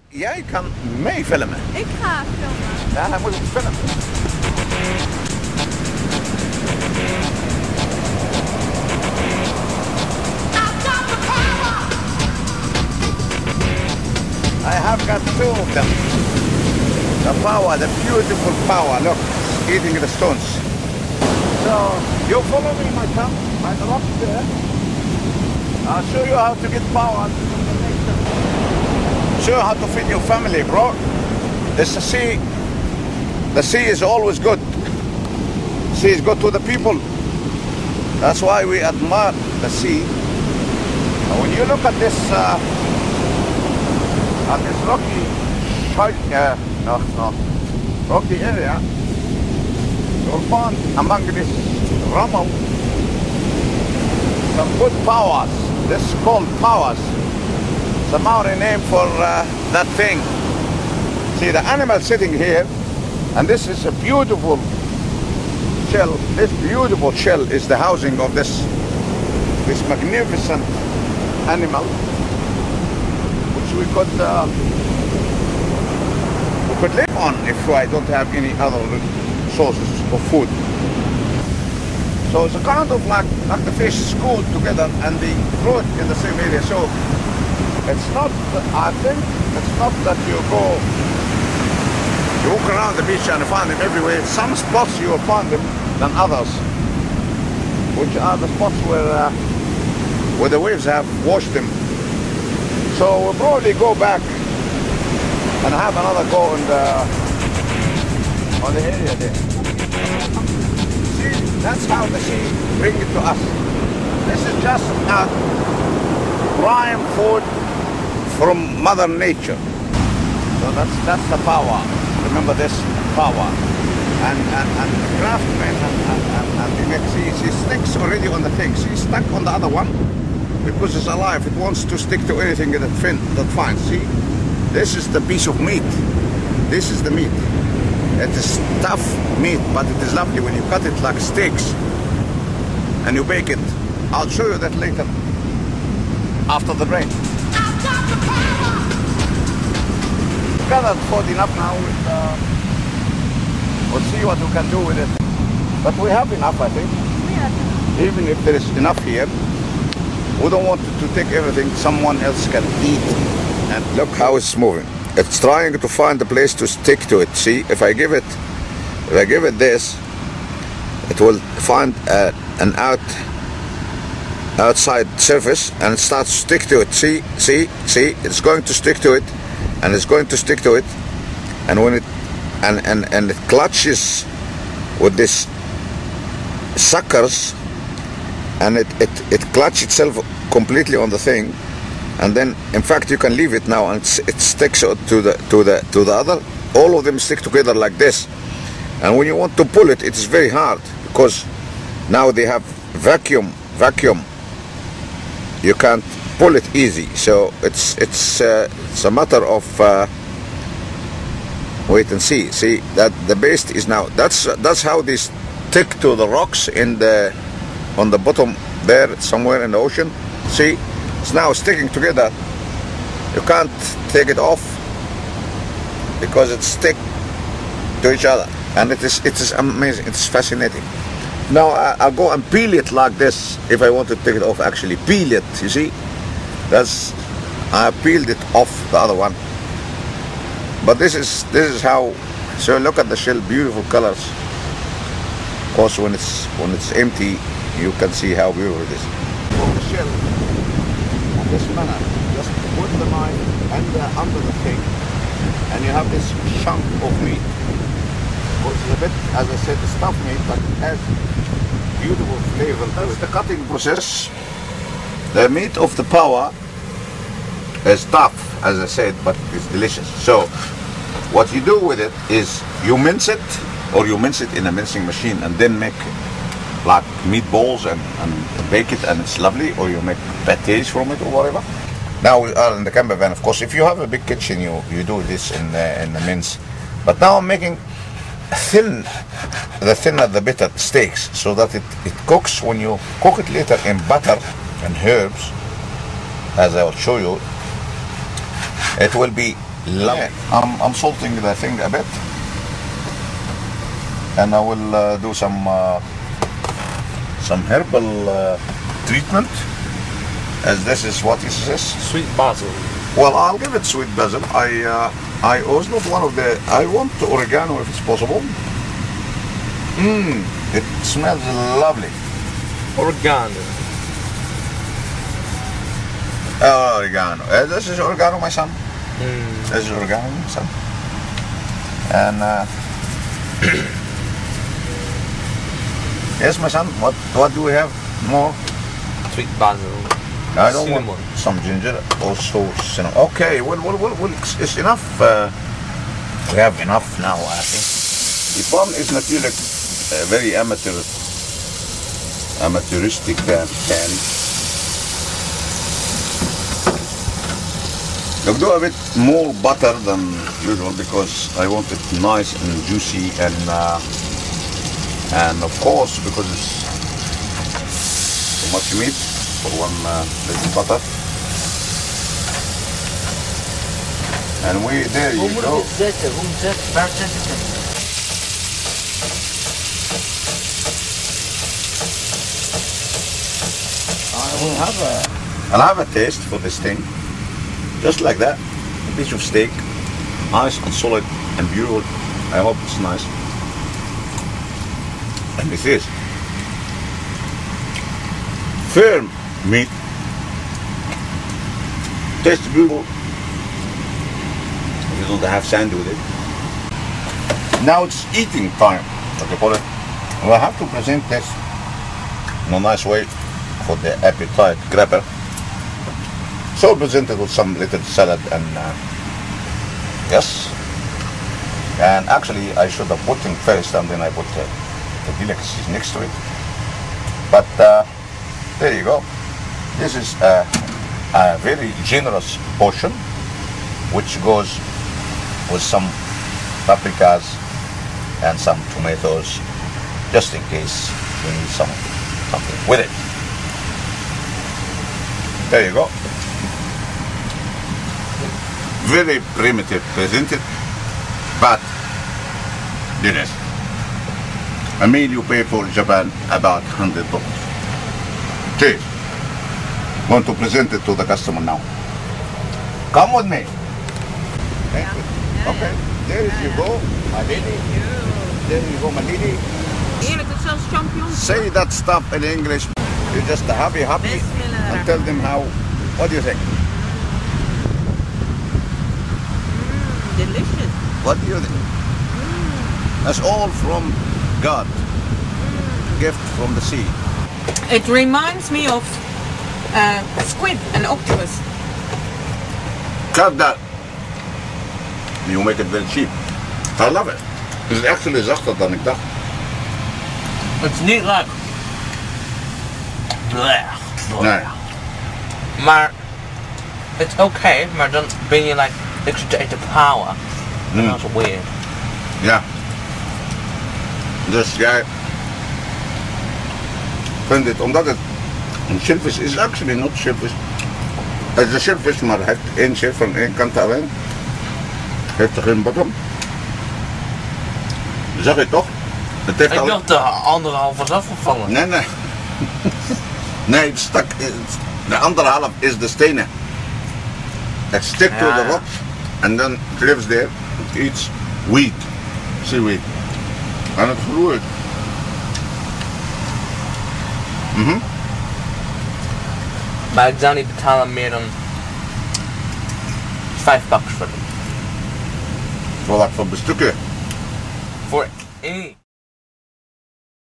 jij kan meefilmen. Ik ga filmen. Ja, hij moet het filmen. I have got two of them. The Paua, the beautiful Paua. Look, eating the stones. So, you follow me, my son. My rock there. I'll show you how to get Paua. Show you how to feed your family, bro. It's the sea. The sea is always good. Sea is good to the people. That's why we admire the sea. And when you look at this rocky area, you'll find among this rubble some good Pauas. This is called Pauas. It's a Maori name for that thing. See the animal sitting here, and this is a beautiful shell. This beautiful shell is the housing of this magnificent animal, which we could live on if I don't have any other sources of food. So it's a kind of like the fish school together and the fruit in the same area. So it's not, I think, it's not that you walk around the beach and find them everywhere. Some spots you will find them than others, which are the spots where the waves have washed them. So we'll probably go back and have another go on the area there. See, that's how the sea brings it to us. This is just a prime food from Mother Nature. So that's the Paua. Remember this Paua. And the craftsman and the next, she sticks already on the thing. She's stuck on the other one because it's alive. It wants to stick to anything that finds. See, this is the piece of meat. This is the meat. It is tough meat, but it is lovely when you cut it like steaks and you bake it. I'll show you that later after the rain. Gathered food enough now. We'll see what we can do with it. But we have enough, I think. Yeah. Even if there is enough here, we don't want to take everything someone else can eat. And look how it's moving. It's trying to find a place to stick to it. See, if I give it this, it will find an outside surface and it starts to stick to it. See, it's going to stick to it, and it's going to stick to it, and when it and it clutches with this suckers, and it clutches itself completely on the thing, and then in fact you can leave it now and it sticks to the other. All of them stick together like this, and when you want to pull it, it's very hard because now they have vacuum. You can't pull it easy, so it's a matter of wait and see. See that the base is now. That's how they stick to the rocks on the bottom there, somewhere in the ocean. See, it's now sticking together. You can't take it off because it's stick to each other, and it is amazing. It's fascinating. Now I'll go and peel it like this if I want to take it off. Actually, peel it. You see, I peeled it off the other one. But this is how. So look at the shell, beautiful colors. Of course, when it's empty, you can see how beautiful it is. Pull the shell in this manner. Just put the knife under the thing, and you have this chunk of meat. It's a bit, as I said, it's tough meat, but it has beautiful flavor. That's the cutting process. The meat of the Paua is tough, as I said, but it's delicious. So what you do with it is you mince it, or you mince it in a mincing machine and then make like meatballs and bake it, and it's lovely, or you make pâtés from it or whatever. Now we are in the camper van. Of course, if you have a big kitchen, you do this in the mince. But now I'm making the thinner the better steaks, so that it cooks. When you cook it later in butter and herbs, as I will show you, it will be Love it. I'm salting the thing a bit, and I will do some herbal treatment, as this is what is this? Sweet basil. Well, I'll give it sweet basil. I was not one of the. I want oregano if it's possible. It smells lovely. Oregano. Oregano. This is oregano, my son. This is oregano, my son. And yes, my son. What do we have more? Sweet basil. I don't Cinnamon. want some ginger, also cinnamon. Okay, well, it's enough. We have enough now, I think. Die pan is natuurlijk very amateuristic pan. I'll do a bit more butter than usual because I want it nice and juicy, and of course because it's too much meat for one little butter. And there you go. I'll have a taste for this thing. Just like that. A piece of steak. Nice and solid and beautiful. I hope it's nice. And this is firm meat. Tastes beautiful. You don't have sand with it. Now it's eating time. Okay, Paula. We'll have to present this in a nice way for the appetite grabber. So presented with some little salad and yes. And actually I should have put them first and then I put the delicacies next to it. But there you go. This is a very generous portion which goes with some paprikas and some tomatoes, just in case we need something with it. There you go. Very primitive presented, but delicious. A meal you pay for Japan about $100. Cheers. Want to present it to the customer now. Come with me. Thank you. Okay, there you go, my lady. There you go, my lady. Eerlijk, het is zelfs champignons. Say that stuff in English. You're just happy, and tell them how. What do you think? Delicious. What do you think? That's all from God. Gift from the sea. It reminds me of squid and octopus. Cut that. You make it very cheap. I love it. It's actually zachter dan ik dacht. It's niet like blech. Nee. Maar it's okay, maar dan ben je like ik zit te eten Paua. And that's weird. Ja. Dus jij vindt dit, omdat het een shellfish is, actually not shellfish. Het is een shellfish, maar het heeft één shell van één kant alleen. Heeft er geen bottom. Zag je toch? Het heeft Ik dacht de andere half was afgevallen. Nee, nee. Nee, het stak. De andere half is de stenen. It stick to the rocks and then it lives there. It eats wheat, seaweed. En het groeit. Maar ik zou niet betalen meer dan $5 voor dit. Voor wat voor bestukken? Voor één.